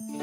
Já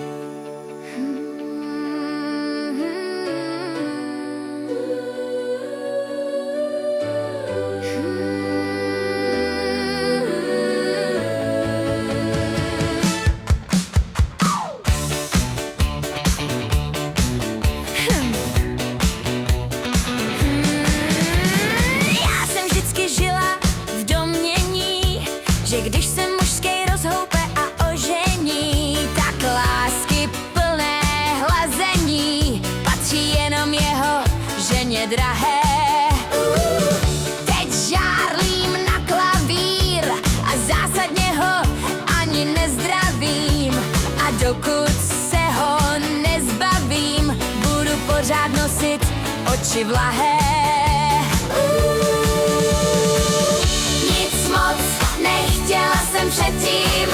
jsem vždycky žila v domnění, že když se mužskej rozhoupe a ožení, tak lásky plné hlazení patří jenom jeho ženě drahé. Teď žárlím na klavír a zásadně ho ani nezdravím, a dokud se ho nezbavím, budu pořád nosit oči vlahé. Nic moc nechtěla jsem předtím,